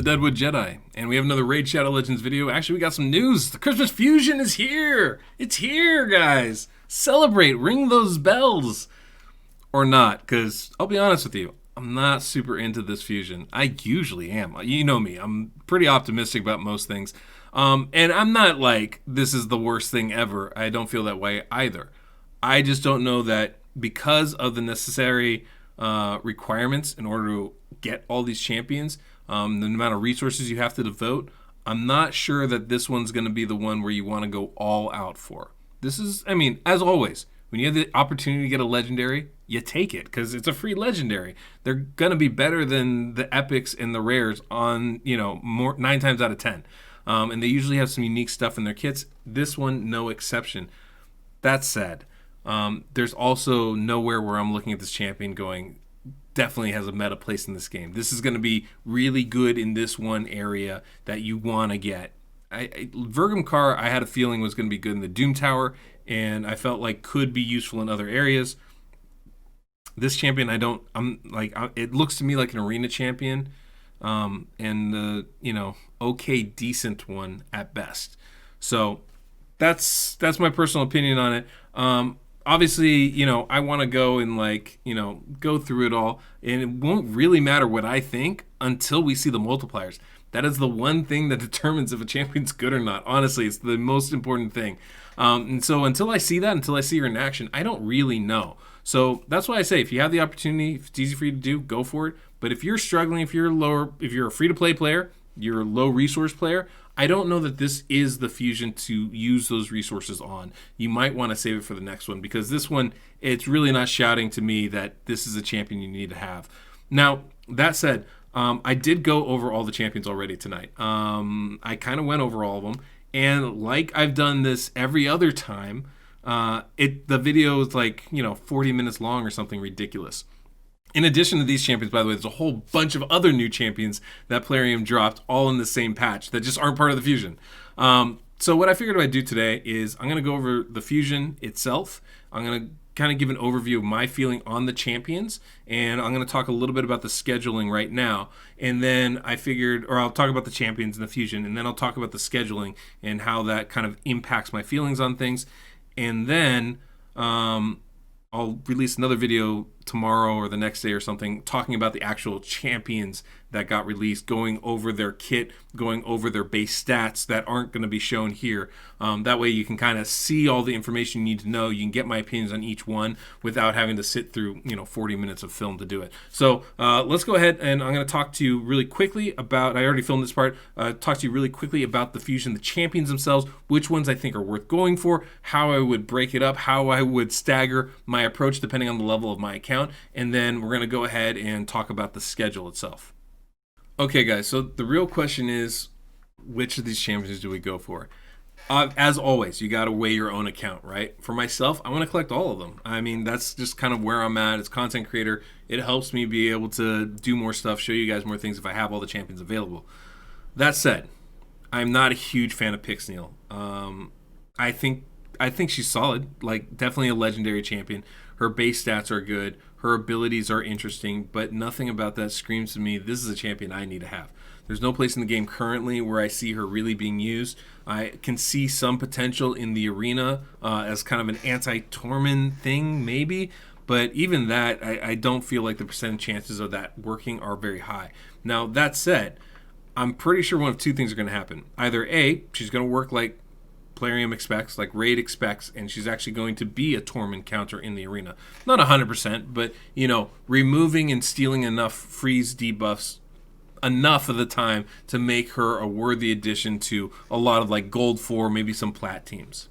Deadwood Jedi, and we have another Raid Shadow Legends video. Actually, we got some news. The Christmas Fusion is here! It's here, guys! Celebrate! Ring those bells! Or not, because I'll be honest with you, I'm not super into this fusion. I usually am. You know me, I'm pretty optimistic about most things. And I'm not like, this is the worst thing ever. I don't feel that way either. I just don't know that because of the necessary requirements in order to get all these champions, the amount of resources you have to devote, I'm not sure that this one's going to be the one where you want to go all out for. This is, I mean, as always, when you have the opportunity to get a legendary, you take it because it's a free legendary. They're going to be better than the epics and the rares on, more 9 times out of 10. And they usually have some unique stuff in their kits. This one, no exception. That said, there's also nowhere where I'm looking at this champion going, definitely has a meta place in this game. This is going to be really good in this one area that you want to get. Vergum Kar, I had a feeling was going to be good in the Doom Tower, and I felt like could be useful in other areas. This champion, it looks to me like an arena champion, and the, okay, decent one at best. So that's my personal opinion on it. Obviously, I want to go and go through it all, and it won't really matter what I think until we see the multipliers. That is the one thing that determines if a champion's good or not. Honestly, it's the most important thing. And so until I see that, until I see her in action, I don't really know. So that's why I say, if you have the opportunity, if it's easy for you to do, go for it. But if you're struggling, if you're a free-to-play player, you're a low-resource player, I don't know that this is the fusion to use those resources on. You might want to save it for the next one, because this one, it's really not shouting to me that this is a champion you need to have. Now, that said, I did go over all the champions already tonight. I kind of went over all of them, and like I've done this every other time, the video is 40 minutes long or something ridiculous. In addition to these champions, by the way, there's a whole bunch of other new champions that Plarium dropped all in the same patch that just aren't part of the fusion. So what I figured I'd do today is I'm going to go over the fusion itself. I'm going to kind of give an overview of my feeling on the champions, and I'm going to talk a little bit about the scheduling right now. And then I'll talk about the champions and the fusion, and then I'll talk about the scheduling and how that kind of impacts my feelings on things. And then I'll release another video tomorrow or the next day or something talking about the actual champions that got released, going over their kit, going over their base stats that aren't going to be shown here. That way you can kind of see all the information you need to know. You can get my opinions on each one without having to sit through 40 minutes of film to do it. So let's go ahead, and I'm going to talk to you really quickly about, I already filmed this part, talk to you really quickly about the fusion, the champions themselves, which ones I think are worth going for, how I would break it up, how I would stagger my approach depending on the level of my account, and then we're going to go ahead and talk about the schedule itself. Okay, guys, so the real question is, which of these champions do we go for? As always, you got to weigh your own account, right? For myself, I want to collect all of them. I mean, that's just kind of where I'm at as content creator. It helps me be able to do more stuff, show you guys more things if I have all the champions available. That said, I'm not a huge fan of Pixniel. I think she's solid, definitely a legendary champion. Her base stats are good. Her abilities are interesting, but nothing about that screams to me, this is a champion I need to have. There's no place in the game currently where I see her really being used. I can see some potential in the arena as kind of an anti-Tormund thing, maybe. But even that, I don't feel like the percentage chances of that working are very high. Now, that said, I'm pretty sure one of two things are going to happen. Either A, she's going to work like Plarium expects, like Raid expects, and she's actually going to be a Tormund counter in the arena. Not 100%, but, removing and stealing enough freeze debuffs enough of the time to make her a worthy addition to a lot of gold 4, maybe some plat teams.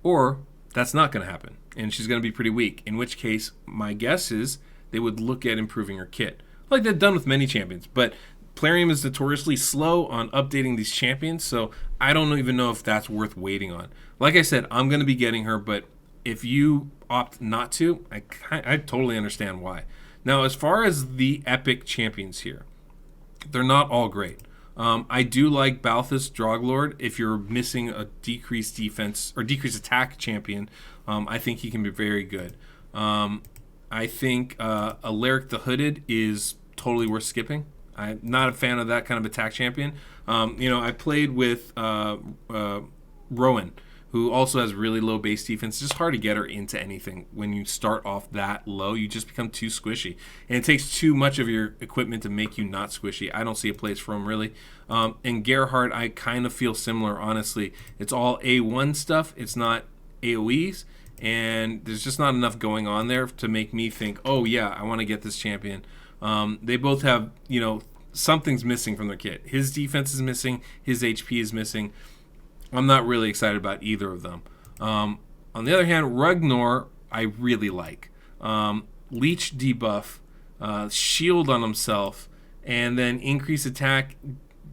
Or that's not going to happen, and she's going to be pretty weak, in which case my guess is they would look at improving her kit, like they've done with many champions. But Plarium is notoriously slow on updating these champions, so I don't even know if that's worth waiting on. Like I said, I'm going to be getting her, but if you opt not to, I totally understand why. Now, as far as the epic champions here, they're not all great. I do like Balthus Droglord if you're missing a decreased defense or decreased attack champion. I think he can be very good. I think Alaric the Hooded is totally worth skipping. I'm not a fan of that kind of attack champion. I played with Rowan, who also has really low base defense. It's just hard to get her into anything when you start off that low. You just become too squishy. And it takes too much of your equipment to make you not squishy. I don't see a place for him, really. And Gerhardt, I kind of feel similar, honestly. It's all A1 stuff. It's not AoEs. And there's just not enough going on there to make me think, oh, yeah, I want to get this champion. They both have, something's missing from their kit. His defense is missing. His HP is missing. I'm not really excited about either of them. On the other hand, Ragnar, I really like. Leech debuff, shield on himself, and then increase attack,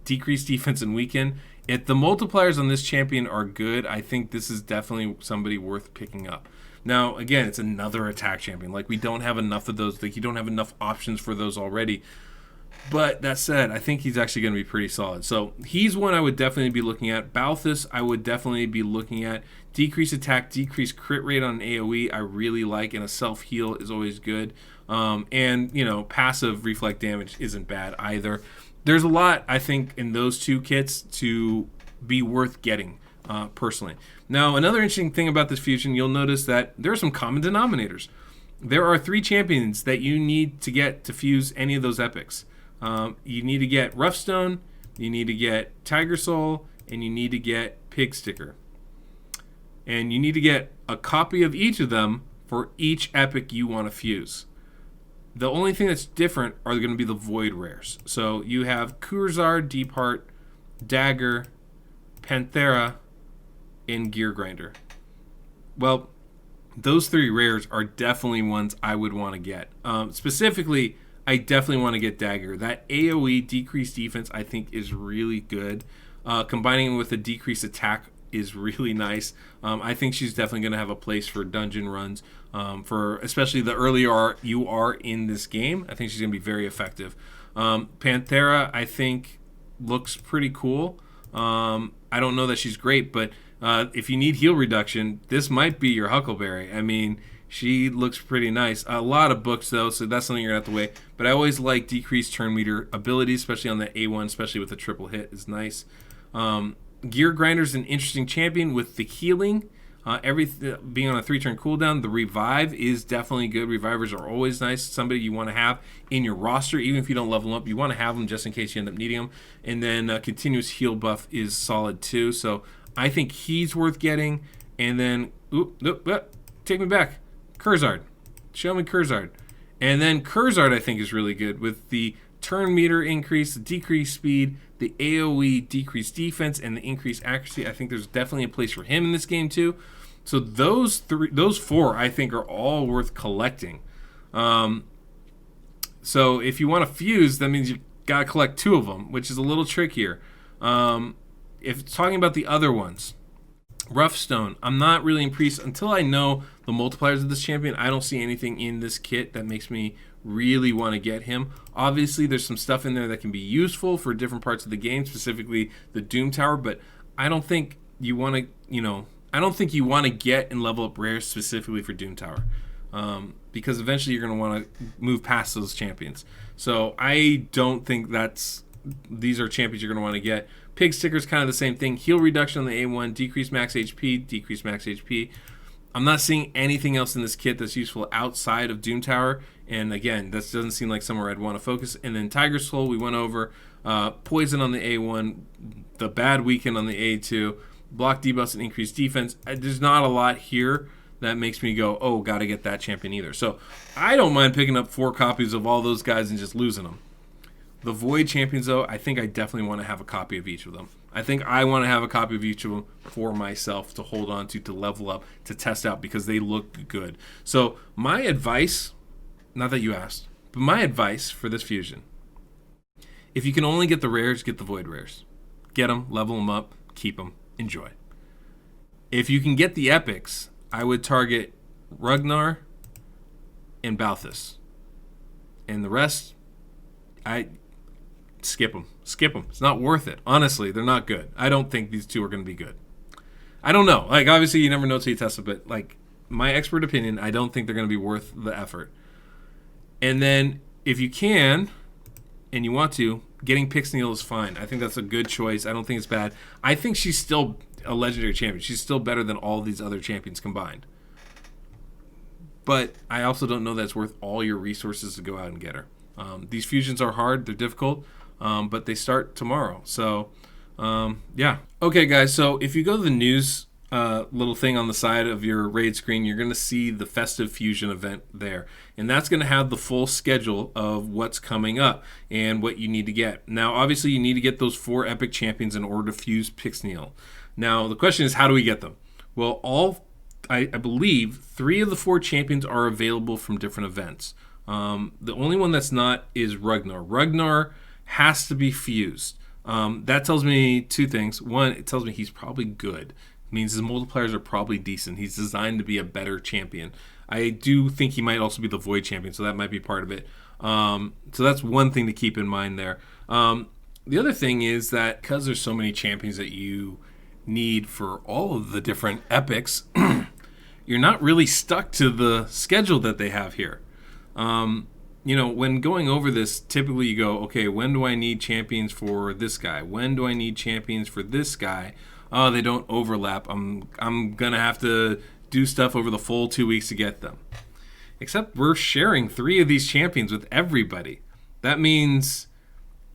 decrease defense, and weaken. If the multipliers on this champion are good, I think this is definitely somebody worth picking up. Now, again, it's another attack champion. Like, we don't have enough of those. Like, you don't have enough options for those already. But that said, I think he's actually going to be pretty solid. So he's one I would definitely be looking at. Balthus, I would definitely be looking at. Decrease attack, decrease crit rate on an AoE, I really like, and a self-heal is always good. Passive reflect damage isn't bad either. There's a lot, I think, in those two kits to be worth getting, personally. Now, another interesting thing about this fusion, you'll notice that there are some common denominators. There are 3 champions that you need to get to fuse any of those epics. You need to get Roughstone, you need to get Tiger Soul, and you need to get Pig Sticker. And you need to get a copy of each of them for each epic you want to fuse. The only thing that's different are going to be the Void Rares. So you have Kurzar, Deep Heart, Dagger, Panthera, and Gear Grinder. Well, those 3 rares are definitely ones I would want to get. Specifically, I definitely want to get Dagger. That AoE decreased defense I think is really good. Combining it with a decreased attack is really nice. I think she's definitely going to have a place for dungeon runs, for especially the earlier you are in this game. I think she's going to be very effective. Panthera, I think, looks pretty cool. I don't know that she's great, but if you need heal reduction, this might be your Huckleberry. I mean, she looks pretty nice. A lot of books, though, so that's something you're going to have to wait. But I always like decreased turn meter abilities, especially on the A1, especially with a triple hit, is nice. Gear Grinder's an interesting champion with the healing. Being on a 3-turn cooldown, the revive is definitely good. Revivers are always nice. Somebody you want to have in your roster, even if you don't level them up. You want to have them just in case you end up needing them. And then continuous heal buff is solid too. So I think he's worth getting. And then, take me back. Kurzard. Show me Kurzard. And then Kurzard I think is really good with the turn meter increase, the decreased speed, the AoE decreased defense, and the increased accuracy. I think there's definitely a place for him in this game too. So those 4 I think are all worth collecting. So if you want to fuse, that means you got to collect 2 of them, which is a little trickier. If talking about the other ones, Roughstone, I'm not really impressed until I know the multipliers of this champion. I don't see anything in this kit that makes me really want to get him. Obviously, there's some stuff in there that can be useful for different parts of the game, specifically the Doom Tower, but I don't think you want to, get and level up rares specifically for Doom Tower. Because eventually you're going to want to move past those champions. So I don't think these are champions you're going to want to get. Pig Sticker is kind of the same thing. Heal reduction on the A1, decrease max HP, decrease max HP. I'm not seeing anything else in this kit that's useful outside of Doom Tower. And again, this doesn't seem like somewhere I'd want to focus. And then Tiger Soul, we went over. Poison on the A1, the bad weaken on the A2, block debuffs and increased defense. There's not a lot here that makes me go, oh, got to get that champion either. So I don't mind picking up 4 copies of all those guys and just losing them. The Void champions, though, I think I definitely want to have a copy of each of them. I think I want to have a copy of each of them for myself to hold on to level up, to test out, because they look good. So my advice, not that you asked, but my advice for this fusion, if you can only get the rares, get the Void rares. Get them, level them up, keep them, enjoy. If you can get the epics, I would target Ragnar and Balthus. And the rest, skip them. It's not worth it. Honestly, they're not good. I don't think these 2 are going to be good. I don't know. Like, obviously, you never know till you test it, but, like, my expert opinion, I don't think they're going to be worth the effort. And then, if you can, and you want to, getting Pixniel is fine. I think that's a good choice. I don't think it's bad. I think she's still a legendary champion. She's still better than all these other champions combined. But I also don't know that it's worth all your resources to go out and get her. These fusions are hard. They're difficult. But they start tomorrow. So, yeah. Okay, guys. So if you go to the news little thing on the side of your raid screen, you're going to see the Festive Fusion event there. And that's going to have the full schedule of what's coming up and what you need to get. Now, obviously, you need to get those 4 epic champions in order to fuse Pixniel. Now, the question is, how do we get them? Well, I believe 3 of the 4 champions are available from different events. The only one that's not is Ragnar. Ragnar has to be fused. That tells me 2 things. One, it tells me he's probably good. It means his multipliers are probably decent. He's designed to be a better champion. I do think he might also be the Void champion, so that might be part of it. So that's one thing to keep in mind there. The other thing is that because there's so many champions that you need for all of the different epics, you're not really stuck to the schedule that they have here. When going over this, typically you go, okay, when do I need champions for this guy? When do I need champions for this guy? Oh, they don't overlap. I'm going to have to do stuff over the full 2 weeks to get them. Except we're sharing 3 of these champions with everybody. That means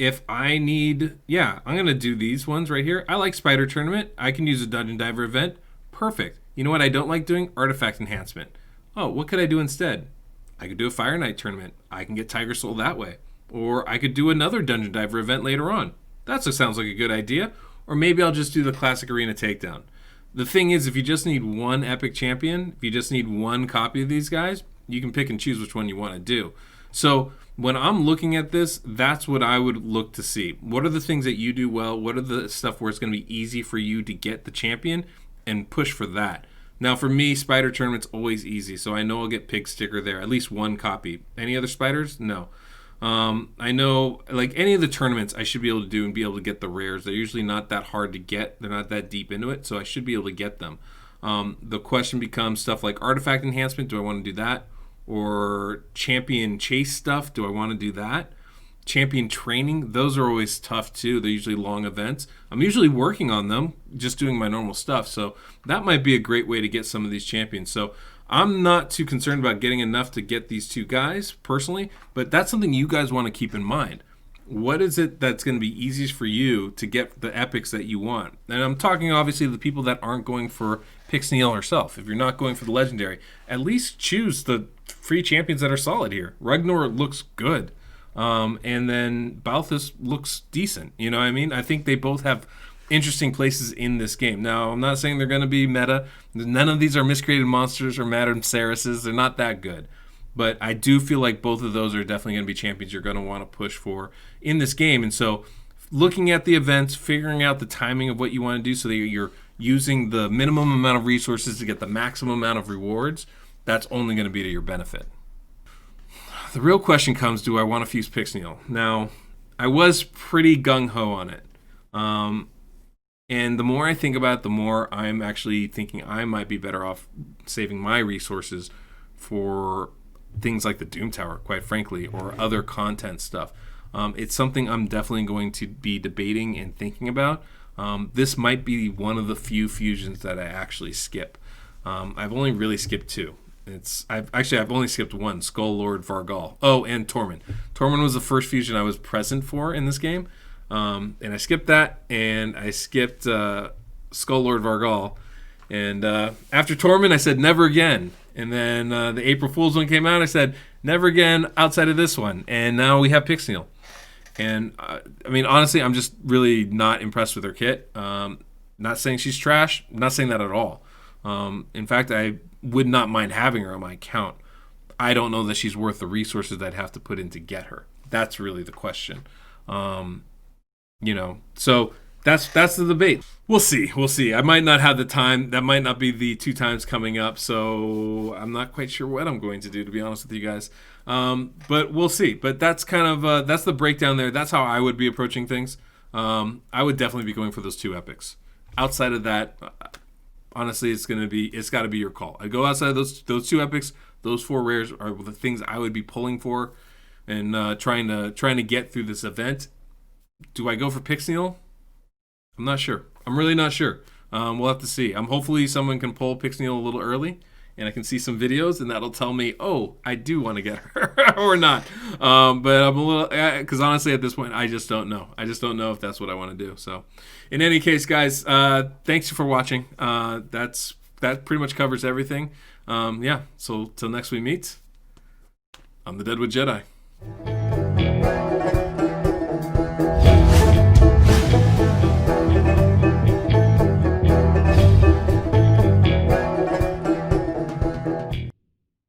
if I need, I'm going to do these ones right here. I like Spider Tournament. I can use a Dungeon Diver event. Perfect. You know what I don't like doing? Artifact Enhancement. Oh, what could I do instead? I could do a Fire Knight tournament. I can get Tiger Soul that way. Or I could do another Dungeon Diver event later on. That sounds like a good idea. Or maybe I'll just do the Classic Arena Takedown. The thing is, if you just need one epic champion, if you just need one copy of these guys, you can pick and choose which one you want to do. So when I'm looking at this, that's what I would look to see. What are the things that you do well? What are the stuff where it's going to be easy for you to get the champion and push for that? Now, for me, Spider Tournament's always easy, so I know I'll get Pig Sticker there, at least one copy. Any other spiders? No. I know, like any of the tournaments, I should be able to do and be able to get the rares. They're usually not that hard to get. They're not that deep into it, so I should be able to get them. The question becomes stuff like Artifact Enhancement. Do I want to do that? Or Champion Chase stuff. Do I want to do that? Champion Training. Those are always tough, too. They're usually long events. I'm usually working on them, just doing my normal stuff. So that might be a great way to get some of these champions. So I'm not too concerned about getting enough to get these 2 guys, personally, but that's something you guys want to keep in mind. What is it that's going to be easiest for you to get the epics that you want? And I'm talking, obviously, the people that aren't going for Pixniel herself. If you're not going for the Legendary, at least choose the free champions that are solid here. Ragnar looks good. And then Balthus looks decent. You know what I mean? I think they both have interesting places in this game. Now, I'm not saying they're going to be meta. None of these are Miscreated Monsters or Madame Cereses. They're not that good. But I do feel like both of those are definitely going to be champions you're going to want to push for in this game. And so looking at the events, figuring out the timing of what you want to do so that you're using the minimum amount of resources to get the maximum amount of rewards, that's only going to be to your benefit. The real question comes, do I want to fuse Pixniel? Now, I was pretty gung-ho on it. And the more I think about it, the more I'm actually thinking I might be better off saving my resources for things like the Doom Tower, quite frankly, or other content stuff. It's something I'm definitely going to be debating and thinking about. This might be one of the few fusions that I actually skip. I've only really skipped 2. I've only skipped 1, Skull Lord Vargal. Oh, and Tormund. Tormund was the first fusion I was present for in this game. And I skipped that, and I skipped Skull Lord Vargal. And after Tormund, I said, never again. And then the April Fool's one came out, I said, never again outside of this one. And now we have Pixniel. And, honestly, I'm just really not impressed with her kit. Not saying she's trash. Not saying that at all. In fact, I would not mind having her on my account. I don't know that she's worth the resources that I'd have to put in to get her. That's really the question. So that's the debate. We'll see. I might not have the time. That might not be the 2 times coming up. So I'm not quite sure what I'm going to do, to be honest with you guys. But we'll see. But that's kind of that's the breakdown there. That's how I would be approaching things. I would definitely be going for those 2 epics. Outside of that, honestly, it's got to be your call. I go outside of those 2 epics. Those 4 rares are the things I would be pulling for. and trying to get through this event. Do I go for Pixniel? I'm not sure. I'm really not sure. We'll have to see. Hopefully someone can pull Pixniel a little early, and I can see some videos, and that'll tell me, oh, I do want to get her or not. But I'm a little, because honestly, at this point, I just don't know. I just don't know if that's what I want to do. So, in any case, guys, thanks for watching. That pretty much covers everything. Yeah. So till next we meet, I'm the Deadwood Jedi.